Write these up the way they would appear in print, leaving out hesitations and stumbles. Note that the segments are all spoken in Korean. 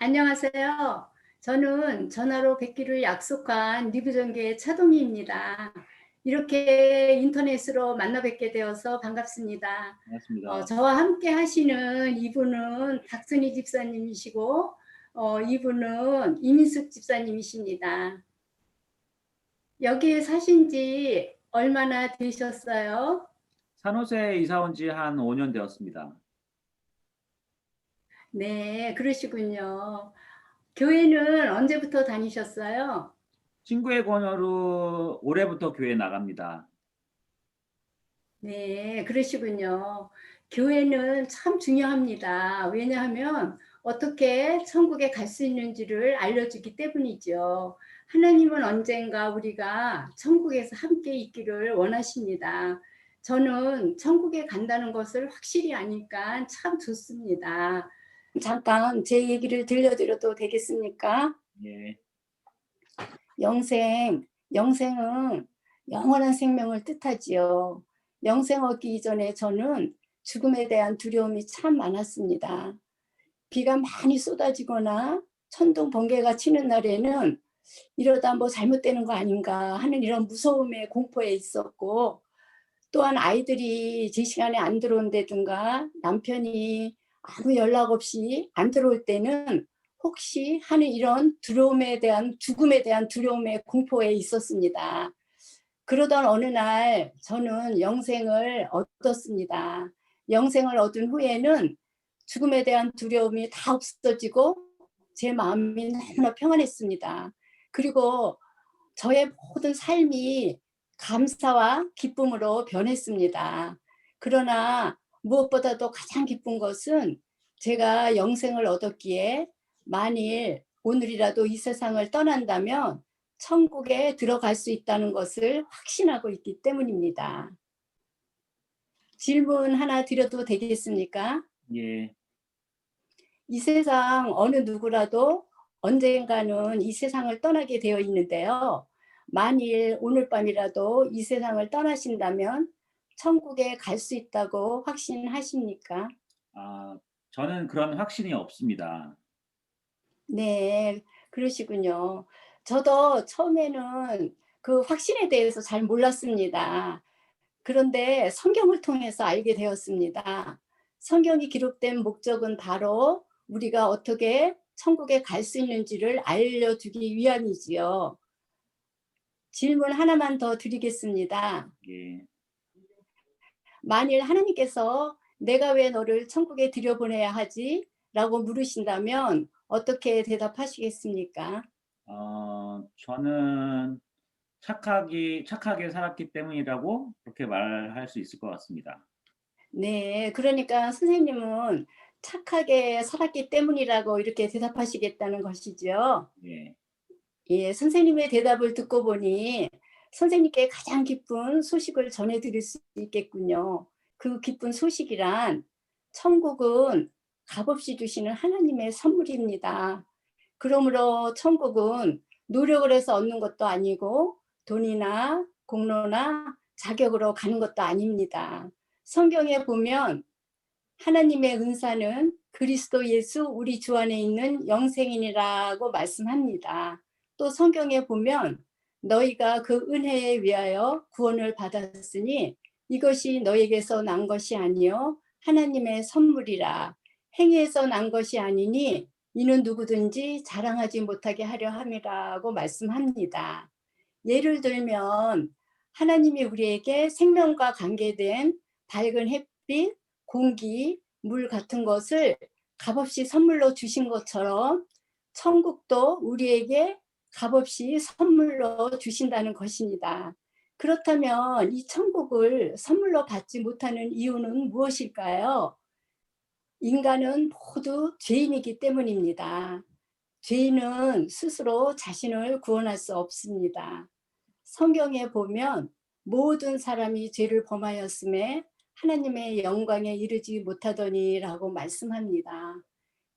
안녕하세요. 저는 전화로 뵙기를 약속한 리뷰전개의 차동희입니다. 이렇게 인터넷으로 만나 뵙게 되어서 반갑습니다. 반갑습니다. 저와 함께 하시는 이분은 박순희 집사님이시고, 이분은 이민숙 집사님이십니다. 여기에 사신 지 얼마나 되셨어요? 산호세에 이사 온 지 한 5년 되었습니다. 네, 그러시군요. 교회는 언제부터 다니셨어요? 친구의 권유로 올해부터 교회 나갑니다. 네, 그러시군요. 교회는 참 중요합니다. 왜냐하면 어떻게 천국에 갈 수 있는지를 알려주기 때문이죠. 하나님은 언젠가 우리가 천국에서 함께 있기를 원하십니다. 저는 천국에 간다는 것을 확실히 아니까 참 좋습니다. 잠깐 제 얘기를 들려드려도 되겠습니까? 예. 영생은 영원한 생명을 뜻하지요. 영생 얻기 이전에 저는 죽음에 대한 두려움이 참 많았습니다. 비가 많이 쏟아지거나 천둥 번개가 치는 날에는 이러다 뭐 잘못되는 거 아닌가 하는 이런 무서움에 공포에 있었고, 또한 아이들이 제 시간에 안 들어온다든가 남편이 아무 연락 없이 안 들어올 때는 혹시 하는 이런 두려움에 대한, 죽음에 대한 두려움에 공포에 있었습니다. 그러던 어느 날 저는 영생을 얻었습니다. 영생을 얻은 후에는 죽음에 대한 두려움이 다 없어지고 제 마음이 너무나 평안했습니다. 그리고 저의 모든 삶이 감사와 기쁨으로 변했습니다. 그러나 무엇보다도 가장 기쁜 것은 제가 영생을 얻었기에 만일 오늘이라도 이 세상을 떠난다면 천국에 들어갈 수 있다는 것을 확신하고 있기 때문입니다. 질문 하나 드려도 되겠습니까? 예. 이 세상 어느 누구라도 언젠가는 이 세상을 떠나게 되어 있는데요. 만일 오늘 밤이라도 이 세상을 떠나신다면 천국에 갈 수 있다고 확신하십니까? 아, 저는 그런 확신이 없습니다. 네, 그러시군요. 저도 처음에는 그 확신에 대해서 잘 몰랐습니다. 그런데 성경을 통해서 알게 되었습니다. 성경이 기록된 목적은 바로 우리가 어떻게 천국에 갈 수 있는지를 알려주기 위함이지요. 질문 하나만 더 드리겠습니다. 예. 만일 하나님께서 내가 왜 너를 천국에 들여보내야 하지? 라고 물으신다면 어떻게 대답하시겠습니까? 저는 착하게 살았기 때문이라고 그렇게 말할 수 있을 것 같습니다. 네, 그러니까 선생님은 착하게 살았기 때문이라고 이렇게 대답하시겠다는 것이죠. 예. 예, 선생님의 대답을 듣고 보니 선생님께 가장 기쁜 소식을 전해드릴 수 있겠군요. 그 기쁜 소식이란 천국은 값없이 주시는 하나님의 선물입니다. 그러므로 천국은 노력을 해서 얻는 것도 아니고 돈이나 공로나 자격으로 가는 것도 아닙니다. 성경에 보면 하나님의 은사는 그리스도 예수 우리 주 안에 있는 영생이라고 말씀합니다. 또 성경에 보면 너희가 그 은혜에 위하여 구원을 받았으니 이것이 너에게서 난 것이 아니요 하나님의 선물이라. 행위에서 난 것이 아니니 이는 누구든지 자랑하지 못하게 하려 함이라고 말씀합니다. 예를 들면 하나님이 우리에게 생명과 관계된 밝은 햇빛, 공기, 물 같은 것을 값없이 선물로 주신 것처럼 천국도 우리에게 값없이 선물로 주신다는 것입니다. 그렇다면 이 천국을 선물로 받지 못하는 이유는 무엇일까요? 인간은 모두 죄인이기 때문입니다. 죄인은 스스로 자신을 구원할 수 없습니다. 성경에 보면 모든 사람이 죄를 범하였음에 하나님의 영광에 이르지 못하더니라고 말씀합니다.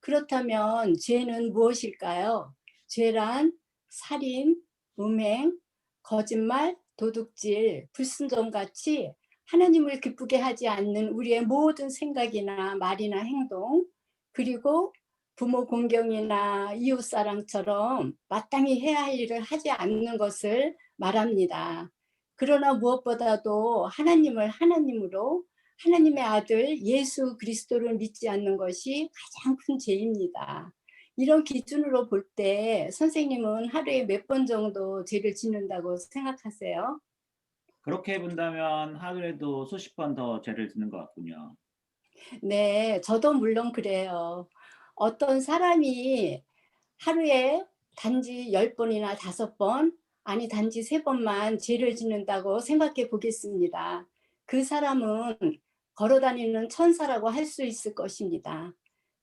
그렇다면 죄는 무엇일까요? 죄란 살인, 음행, 거짓말, 도둑질, 불순종 같이 하나님을 기쁘게 하지 않는 우리의 모든 생각이나 말이나 행동, 그리고 부모 공경이나 이웃사랑처럼 마땅히 해야 할 일을 하지 않는 것을 말합니다. 그러나 무엇보다도 하나님을 하나님으로 하나님의 아들 예수 그리스도를 믿지 않는 것이 가장 큰 죄입니다. 이런 기준으로 볼 때 선생님은 하루에 몇 번 정도 죄를 짓는다고 생각하세요? 그렇게 본다면 하루에도 수십 번 더 죄를 짓는 것 같군요. 네, 저도 물론 그래요. 어떤 사람이 하루에 단지 10번이나 5번, 아니 단지 3번만 죄를 짓는다고 생각해 보겠습니다. 그 사람은 걸어 다니는 천사라고 할 수 있을 것입니다.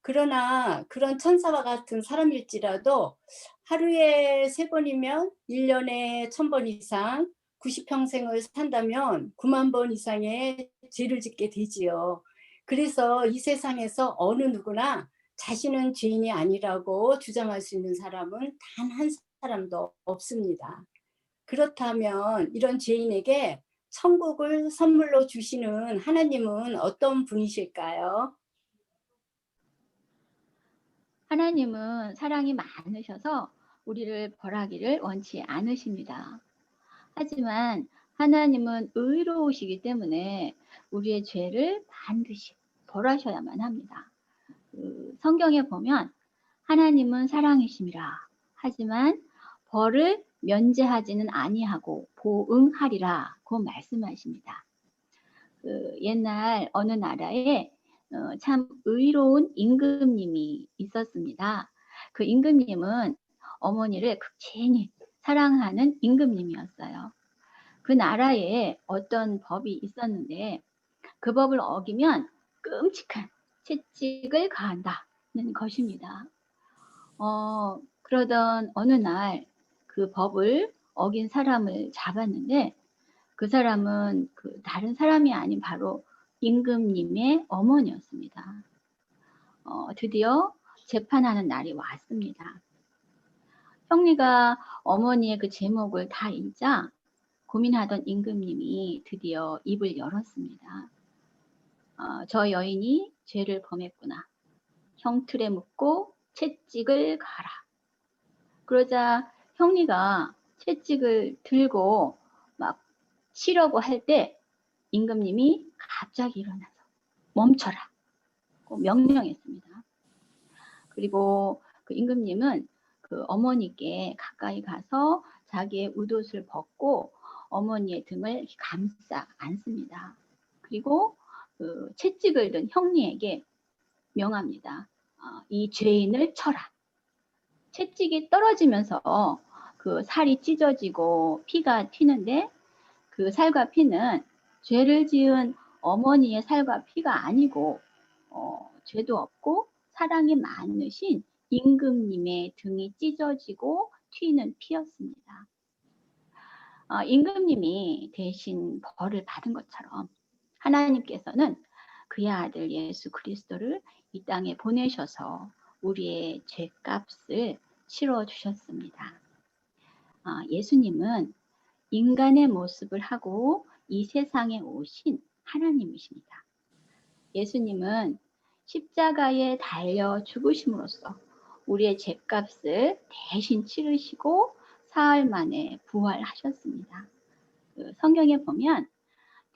그러나 그런 천사와 같은 사람일지라도 하루에 3번이면 1년에 1000번 이상 90평생을 산다면 9만 번 이상의 죄를 짓게 되지요. 그래서 이 세상에서 어느 누구나 자신은 죄인이 아니라고 주장할 수 있는 사람은 단 한 사람도 없습니다. 그렇다면 이런 죄인에게 천국을 선물로 주시는 하나님은 어떤 분이실까요? 하나님은 사랑이 많으셔서 우리를 벌하기를 원치 않으십니다. 하지만 하나님은 의로우시기 때문에 우리의 죄를 반드시 벌하셔야만 합니다. 성경에 보면 하나님은 사랑이심이라 하지만 벌을 면제하지는 아니하고 보응하리라고 말씀하십니다. 옛날 어느 나라에 참 의로운 임금님이 있었습니다. 그 임금님은 어머니를 극진히 사랑하는 임금님이었어요. 그 나라에 어떤 법이 있었는데 그 법을 어기면 끔찍한 채찍을 가한다는 것입니다. 그러던 어느 날 그 법을 어긴 사람을 잡았는데 그 사람은 다른 사람이 아닌 바로 임금님의 어머니였습니다. 드디어 재판하는 날이 왔습니다. 형리가 어머니의 그 제목을 다 읽자 고민하던 임금님이 드디어 입을 열었습니다. 저 여인이 죄를 범했구나. 형틀에 묶고 채찍을 가라. 그러자 형리가 채찍을 들고 막 치려고 할 때 임금님이 갑자기 일어나서 멈춰라. 명령했습니다. 그리고 그 임금님은 그 어머니께 가까이 가서 자기의 웃옷을 벗고 어머니의 등을 감싸 안습니다. 그리고 그 채찍을 든 형리에게 명합니다. 이 죄인을 쳐라. 채찍이 떨어지면서 그 살이 찢어지고 피가 튀는데 그 살과 피는 죄를 지은 어머니의 살과 피가 아니고 죄도 없고 사랑이 많으신 임금님의 등이 찢어지고 튀는 피였습니다. 임금님이 대신 벌을 받은 것처럼 하나님께서는 그의 아들 예수 그리스도를 이 땅에 보내셔서 우리의 죄값을 치러 주셨습니다. 예수님은 인간의 모습을 하고 이 세상에 오신 하나님이십니다. 예수님은 십자가에 달려 죽으심으로써 우리의 죄값을 대신 치르시고 사흘 만에 부활하셨습니다. 성경에 보면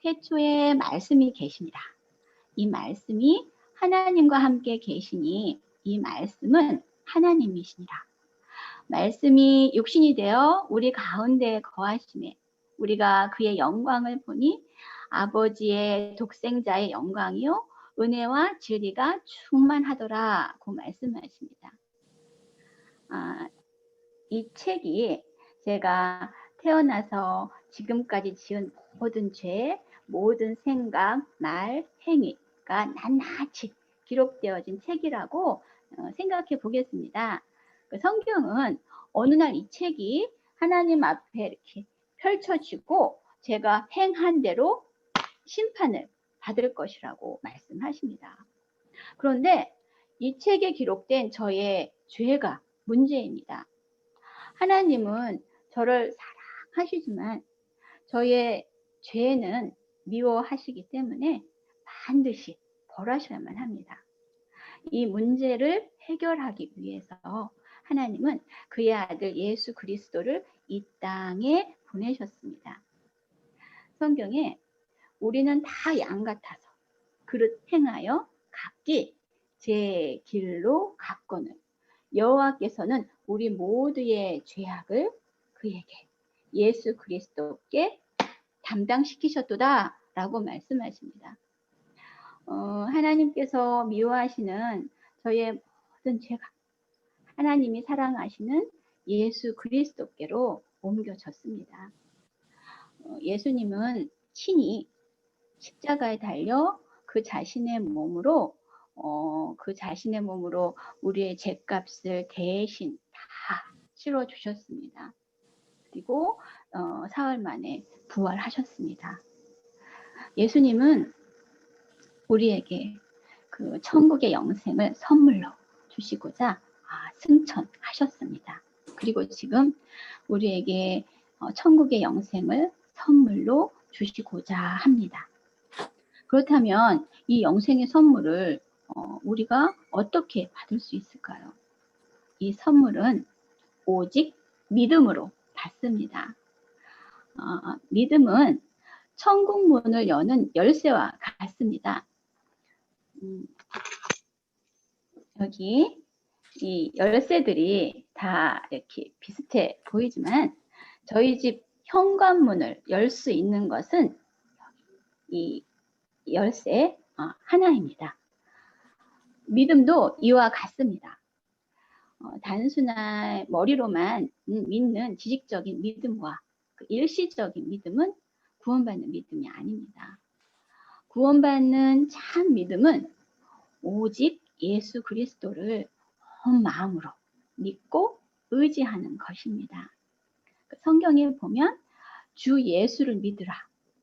태초에 말씀이 계시니라. 이 말씀이 하나님과 함께 계시니 이 말씀은 하나님이시니라. 말씀이 육신이 되어 우리 가운데 거하심에 우리가 그의 영광을 보니 아버지의 독생자의 영광이요 은혜와 진리가 충만하더라고 말씀하십니다. 이 책이 제가 태어나서 지금까지 지은 모든 죄, 모든 생각, 말, 행위가 낱낱이 기록되어진 책이라고 생각해 보겠습니다. 그 성경은 어느 날 이 책이 하나님 앞에 이렇게 펼쳐지고 제가 행한 대로 심판을 받을 것이라고 말씀하십니다. 그런데 이 책에 기록된 저의 죄가 문제입니다. 하나님은 저를 사랑하시지만 저의 죄는 미워하시기 때문에 반드시 벌하셔야만 합니다. 이 문제를 해결하기 위해서 하나님은 그의 아들 예수 그리스도를 이 땅에 보내셨습니다. 성경에 우리는 다 양 같아서 그릇 행하여 각기 제 길로 갔거늘 여호와께서는 우리 모두의 죄악을 그에게 예수 그리스도께 담당시키셨도다 라고 말씀하십니다. 하나님께서 미워하시는 저의 모든 죄가 하나님이 사랑하시는 예수 그리스도께로 옮겨졌습니다. 예수님은 친히 십자가에 달려 그 자신의 몸으로 우리의 죄값을 대신 다 치러 주셨습니다. 그리고 사흘 만에 부활하셨습니다. 예수님은 우리에게 그 천국의 영생을 선물로 주시고자 승천하셨습니다. 그리고 지금 우리에게 천국의 영생을 선물로 주시고자 합니다. 그렇다면 이 영생의 선물을 우리가 어떻게 받을 수 있을까요? 이 선물은 오직 믿음으로 받습니다. 믿음은 천국 문을 여는 열쇠와 같습니다. 여기 이 열쇠들이 다 이렇게 비슷해 보이지만 저희 집 현관문을 열 수 있는 것은 이 열쇠 하나입니다. 믿음도 이와 같습니다. 단순한 머리로만 믿는 지식적인 믿음과 그 일시적인 믿음은 구원받는 믿음이 아닙니다. 구원받는 참 믿음은 오직 예수 그리스도를 온 마음으로 믿고 의지하는 것입니다. 성경에 보면 주 예수를 믿으라.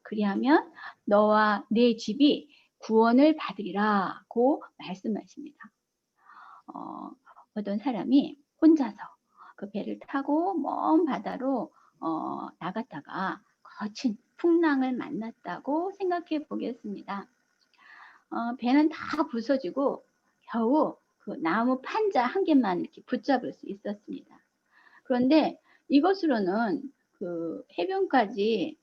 그리하면 너와 네 집이 구원을 받으리라고 말씀하십니다. 어떤 사람이 혼자서 그 배를 타고 먼 바다로 나갔다가 거친 풍랑을 만났다고 생각해 보겠습니다. 배는 다 부서지고 겨우 그 나무 판자 한 개만 이렇게 붙잡을 수 있었습니다. 그런데 이것으로는 그 해변까지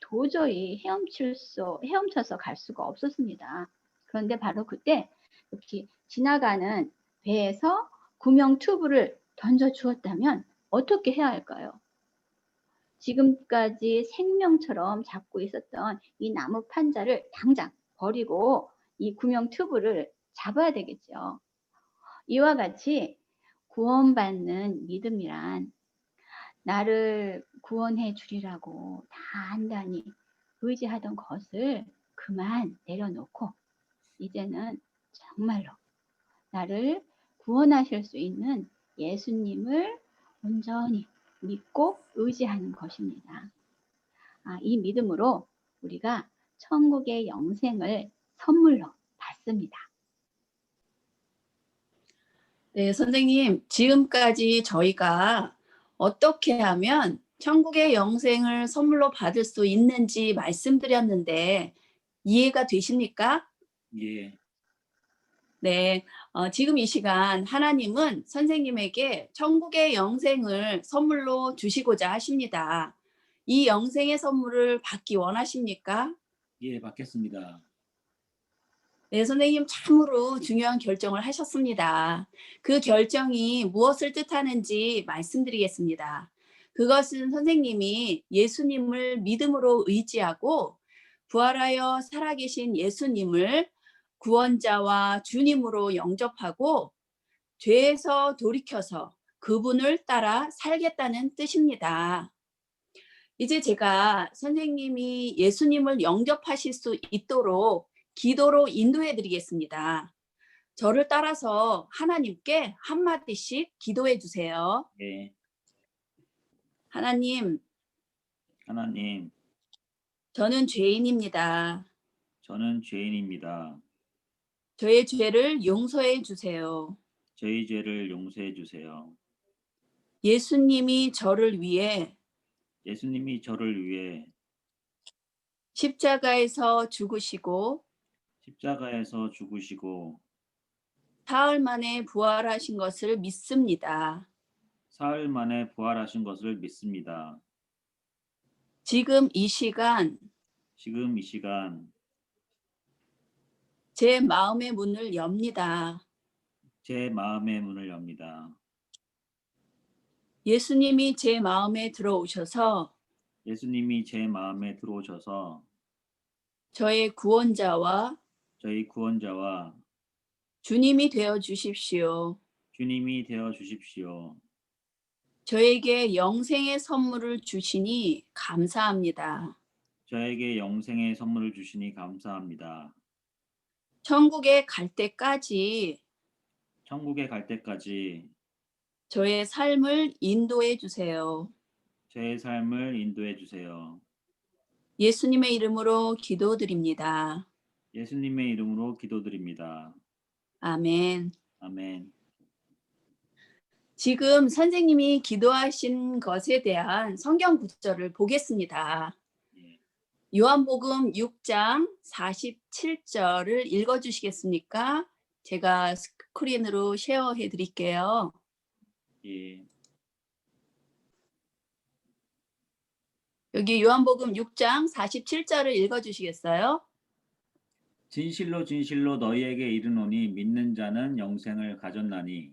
도저히 헤엄쳐서 갈 수가 없었습니다. 그런데 바로 그때 이렇게 지나가는 배에서 구명 튜브를 던져 주었다면 어떻게 해야 할까요? 지금까지 생명처럼 잡고 있었던 이 나무 판자를 당장 버리고 이 구명 튜브를 잡아야 되겠죠. 이와 같이 구원받는 믿음이란 나를 구원해 주리라고 단단히 의지하던 것을 그만 내려놓고 이제는 정말로 나를 구원하실 수 있는 예수님을 온전히 믿고 의지하는 것입니다. 이 믿음으로 우리가 천국의 영생을 선물로 받습니다. 네, 선생님, 지금까지 저희가 어떻게 하면 천국의 영생을 선물로 받을 수 있는지 말씀드렸는데 이해가 되십니까? 예. 네, 지금 이 시간 하나님은 선생님에게 천국의 영생을 선물로 주시고자 하십니다. 이 영생의 선물을 받기 원하십니까? 예, 받겠습니다. 네, 선생님 참으로 중요한 결정을 하셨습니다. 그 결정이 무엇을 뜻하는지 말씀드리겠습니다. 그것은 선생님이 예수님을 믿음으로 의지하고 부활하여 살아계신 예수님을 구원자와 주님으로 영접하고 죄에서 돌이켜서 그분을 따라 살겠다는 뜻입니다. 이제 제가 선생님이 예수님을 영접하실 수 있도록 기도로 인도해 드리겠습니다. 저를 따라서 하나님께 한마디씩 기도해 주세요. 예. 하나님, 하나님, 저는 죄인입니다. 저는 죄인입니다. 저의 죄를 용서해 주세요. 저희 죄를 용서해 주세요. 예수님이 저를 위해 예수님이 저를 위해 십자가에서 죽으시고 십자가에서 죽으시고 사흘 만에 부활하신 것을 믿습니다. 사흘 만에 부활하신 것을 믿습니다. 지금 이 시간 지금 이 시간 제 마음의 문을 엽니다. 제 마음의 문을 엽니다. 예수님이 제 마음에 들어오셔서 예수님이 제 마음에 들어오셔서 저의 구원자와 저희 구원자와 주님이 되어 주십시오. 주님이 되어 주십시오. 저에게 영생의 선물을 주시니 감사합니다. 저에게 영생의 선물을 주시니 감사합니다. 천국에 갈 때까지 천국에 갈 때까지 저의 삶을 인도해 주세요. 제 삶을 인도해 주세요. 예수님의 이름으로 기도드립니다. 예수님의 이름으로 기도드립니다. 아멘. 아멘. 지금 선생님이 기도하신 것에 대한 성경 구절을 보겠습니다. 예. 요한복음 6장 47절을 읽어주시겠습니까? 제가 스크린으로 쉐어해 드릴게요. 예. 여기 요한복음 6장 47절을 읽어주시겠어요? 진실로 진실로 너희에게 이르노니 믿는 자는 영생을 가졌나니.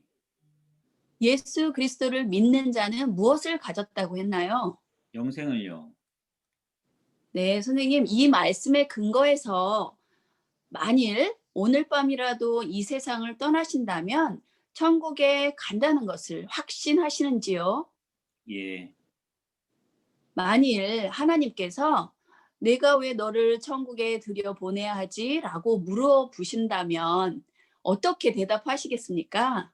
예수 그리스도를 믿는 자는 무엇을 가졌다고 했나요? 영생을요. 네, 선생님, 이 말씀에 근거해서 만일 오늘 밤이라도 이 세상을 떠나신다면 천국에 간다는 것을 확신하시는지요? 예. 만일 하나님께서 내가 왜 너를 천국에 들여보내야 하지? 라고 물어보신다면 어떻게 대답하시겠습니까?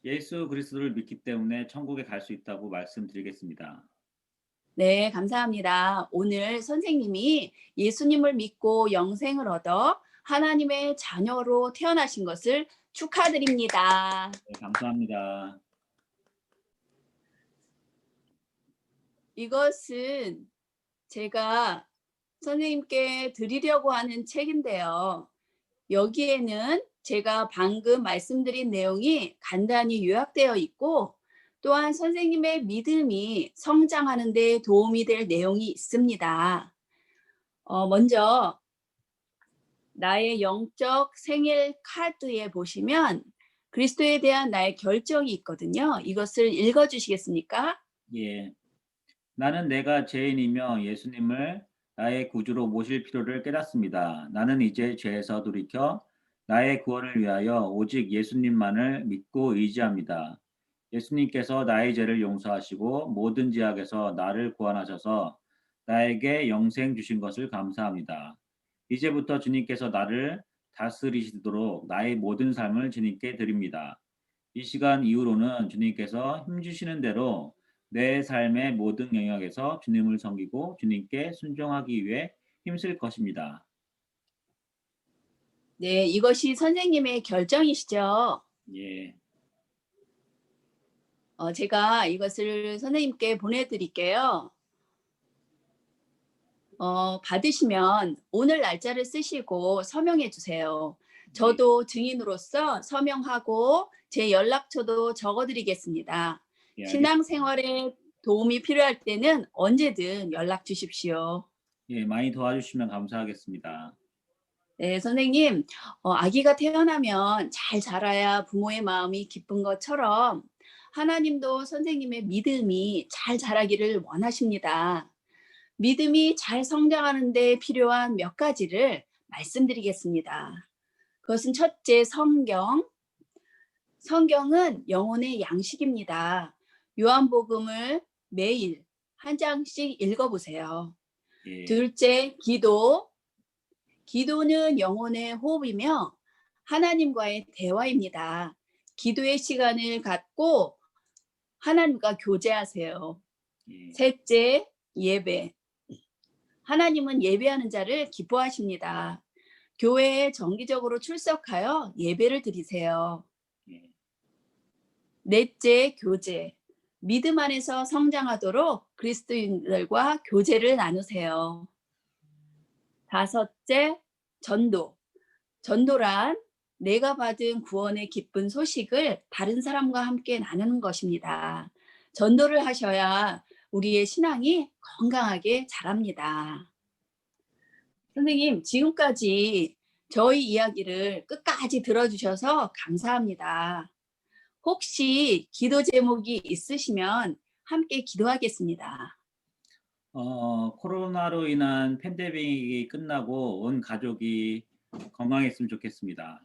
예수 그리스도를 믿기 때문에 천국에 갈 수 있다고 말씀드리겠습니다. 네, 감사합니다. 오늘 선생님이 예수님을 믿고 영생을 얻어 하나님의 자녀로 태어나신 것을 축하드립니다. 네, 감사합니다. 이것은 제가 선생님께 드리려고 하는 책인데요. 여기에는 제가 방금 말씀드린 내용이 간단히 요약되어 있고 또한 선생님의 믿음이 성장하는 데 도움이 될 내용이 있습니다. 먼저 나의 영적 생일 카드에 보시면 그리스도에 대한 나의 결정이 있거든요. 이것을 읽어주시겠습니까? 예. 나는 내가 죄인이며 예수님을 나의 구주로 모실 필요를 깨닫습니다. 나는 이제 죄에서 돌이켜 나의 구원을 위하여 오직 예수님만을 믿고 의지합니다. 예수님께서 나의 죄를 용서하시고 모든 죄악에서 나를 구원하셔서 나에게 영생 주신 것을 감사합니다. 이제부터 주님께서 나를 다스리시도록 나의 모든 삶을 주님께 드립니다. 이 시간 이후로는 주님께서 힘주시는 대로 내 삶의 모든 영역에서 주님을 섬기고 주님께 순종하기 위해 힘쓸 것입니다. 네, 이것이 선생님의 결정이시죠. 예. 제가 이것을 선생님께 보내드릴게요. 받으시면 오늘 날짜를 쓰시고 서명해 주세요. 저도 증인으로서 서명하고 제 연락처도 적어드리겠습니다. 예, 신앙생활에 도움이 필요할 때는 언제든 연락 주십시오. 예, 많이 도와주시면 감사하겠습니다. 네, 선생님, 아기가 태어나면 잘 자라야 부모의 마음이 기쁜 것처럼 하나님도 선생님의 믿음이 잘 자라기를 원하십니다. 믿음이 잘 성장하는 데 필요한 몇 가지를 말씀드리겠습니다. 그것은 첫째, 성경. 성경은 영혼의 양식입니다. 요한복음을 매일 한 장씩 읽어보세요. 예. 둘째, 기도. 기도는 영혼의 호흡이며 하나님과의 대화입니다. 기도의 시간을 갖고 하나님과 교제하세요. 예. 셋째, 예배. 하나님은 예배하는 자를 기뻐하십니다. 교회에 정기적으로 출석하여 예배를 드리세요. 예. 넷째, 교제. 믿음 안에서 성장하도록 그리스도인들과 교제를 나누세요. 다섯째, 전도. 전도란 내가 받은 구원의 기쁜 소식을 다른 사람과 함께 나누는 것입니다. 전도를 하셔야 우리의 신앙이 건강하게 자랍니다. 선생님, 지금까지 저희 이야기를 끝까지 들어주셔서 감사합니다. 혹시 기도 제목이 있으시면 함께 기도하겠습니다. 코로나로 인한 팬데믹이 끝나고 온 가족이 건강했으면 좋겠습니다.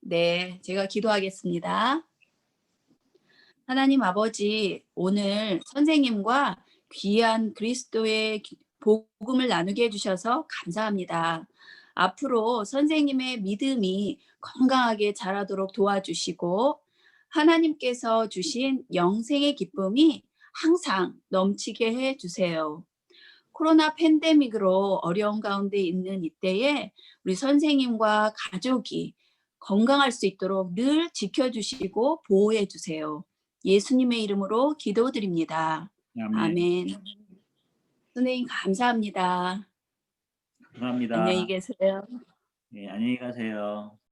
네, 제가 기도하겠습니다. 하나님 아버지, 오늘 선생님과 귀한 그리스도의 복음을 나누게 해주셔서 감사합니다. 앞으로 선생님의 믿음이 건강하게 자라도록 도와주시고 하나님께서 주신 영생의 기쁨이 항상 넘치게 해주세요. 코로나 팬데믹으로 어려운 가운데 있는 이때에 우리 선생님과 가족이 건강할 수 있도록 늘 지켜주시고 보호해 주세요. 예수님의 이름으로 기도드립니다. 아멘. 선생님 감사합니다. 감사합니다. 안녕히 계세요. 예, 안녕히 가세요.